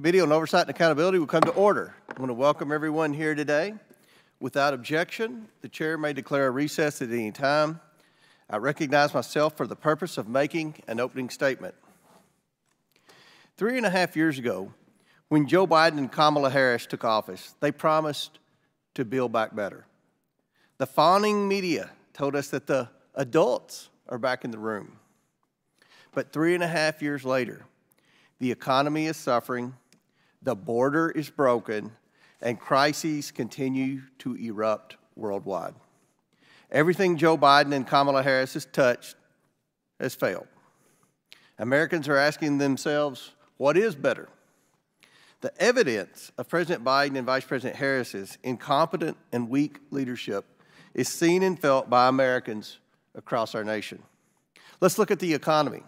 Committee on Oversight and Accountability will come to order. I want to welcome everyone here today. Without objection, the chair may declare a recess at any time. I recognize myself for the purpose of making an opening statement. 3.5 years ago, when Joe Biden and Kamala Harris took office, they promised to build back better. The fawning media told us that the adults are back in the room. But 3.5 years later, the economy is suffering, the border is broken, and crises continue to erupt worldwide. Everything Joe Biden and Kamala Harris has touched has failed. Americans are asking themselves, what is better? The evidence of President Biden and Vice President Harris's incompetent and weak leadership is seen and felt by Americans across our nation. Let's look at the economy.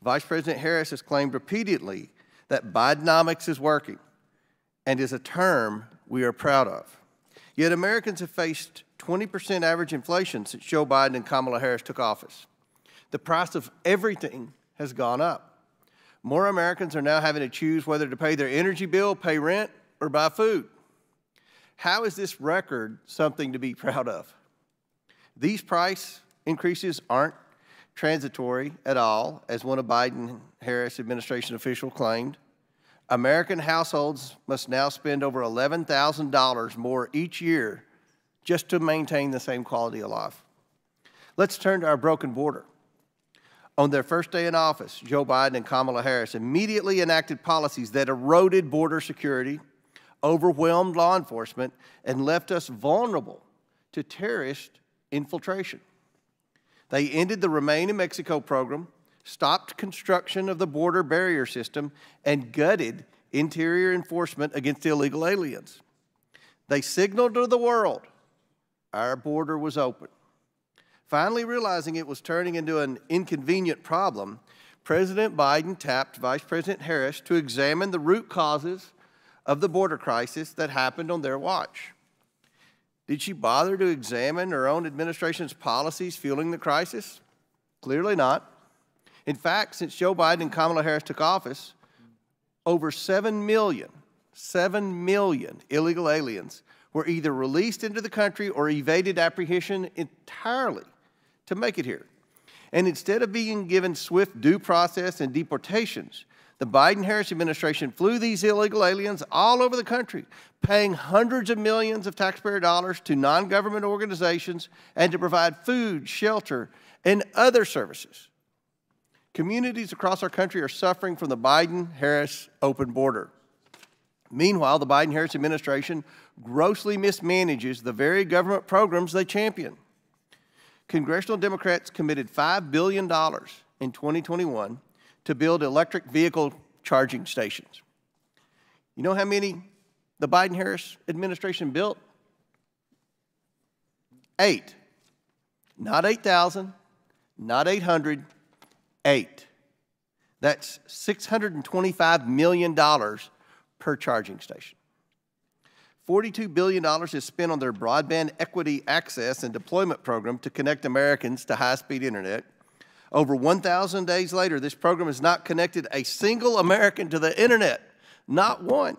Vice President Harris has claimed repeatedly that Bidenomics is working and is a term we are proud of. Yet Americans have faced 20% average inflation since Joe Biden and Kamala Harris took office. The price of everything has gone up. More Americans are now having to choose whether to pay their energy bill, pay rent, or buy food. How is this record something to be proud of? These price increases aren't transitory at all, as one of Biden-Harris administration officials claimed. American households must now spend over $11,000 more each year just to maintain the same quality of life. Let's turn to our broken border. On their first day in office, Joe Biden and Kamala Harris immediately enacted policies that eroded border security, overwhelmed law enforcement, and left us vulnerable to terrorist infiltration. They ended the Remain in Mexico program, stopped construction of the border barrier system, and gutted interior enforcement against illegal aliens. They signaled to the world our border was open. Finally realizing it was turning into an inconvenient problem, President Biden tapped Vice President Harris to examine the root causes of the border crisis that happened on their watch. Did she bother to examine her own administration's policies fueling the crisis? Clearly not. In fact, since Joe Biden and Kamala Harris took office, over 7 million illegal aliens were either released into the country or evaded apprehension entirely to make it here. And instead of being given swift due process and deportations, the Biden-Harris administration flew these illegal aliens all over the country, paying hundreds of millions of taxpayer dollars to non-government organizations and to provide food, shelter, and other services. Communities across our country are suffering from the Biden-Harris open border. Meanwhile, the Biden-Harris administration grossly mismanages the very government programs they champion. Congressional Democrats committed $5 billion in 2021 to build electric vehicle charging stations. You know how many the Biden-Harris administration built? 8. Not 8,000, not 800, 8. That's $625 million per charging station. $42 billion is spent on their broadband equity access and deployment program to connect Americans to high-speed internet. Over 1,000 days later, this program has not connected a single American to the internet, not one.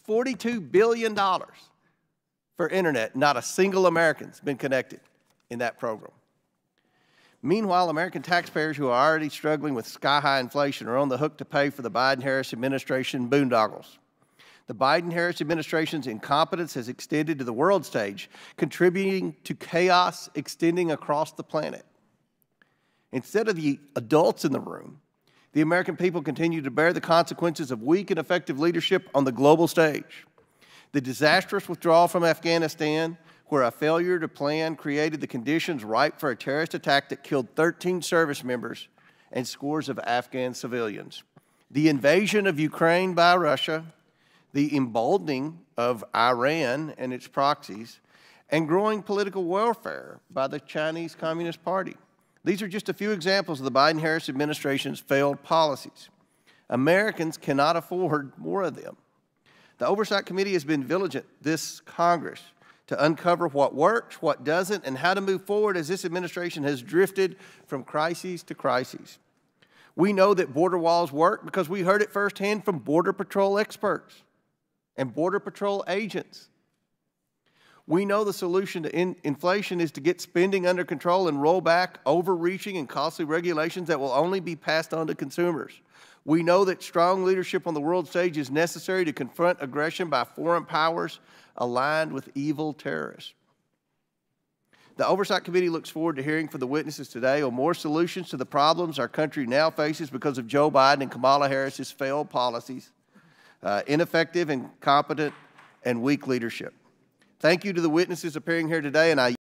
$42 billion for internet, not a single American's been connected in that program. Meanwhile, American taxpayers who are already struggling with sky-high inflation are on the hook to pay for the Biden-Harris administration boondoggles. The Biden-Harris administration's incompetence has extended to the world stage, contributing to chaos extending across the planet. Instead of the adults in the room, the American people continue to bear the consequences of weak and effective leadership on the global stage. The disastrous withdrawal from Afghanistan, where a failure to plan created the conditions ripe for a terrorist attack that killed 13 service members and scores of Afghan civilians. The invasion of Ukraine by Russia, the emboldening of Iran and its proxies, and growing political warfare by the Chinese Communist Party. These are just a few examples of the Biden-Harris administration's failed policies. Americans cannot afford more of them. The Oversight Committee has been vigilant this Congress to uncover what works, what doesn't, and how to move forward as this administration has drifted from crises to crises. We know that border walls work because we heard it firsthand from Border Patrol experts and Border Patrol agents. We know the solution to inflation is to get spending under control and roll back overreaching and costly regulations that will only be passed on to consumers. We know that strong leadership on the world stage is necessary to confront aggression by foreign powers aligned with evil terrorists. The Oversight Committee looks forward to hearing from the witnesses today on more solutions to the problems our country now faces because of Joe Biden and Kamala Harris's failed policies, ineffective, incompetent, and weak leadership. Thank you to the witnesses appearing here today, and I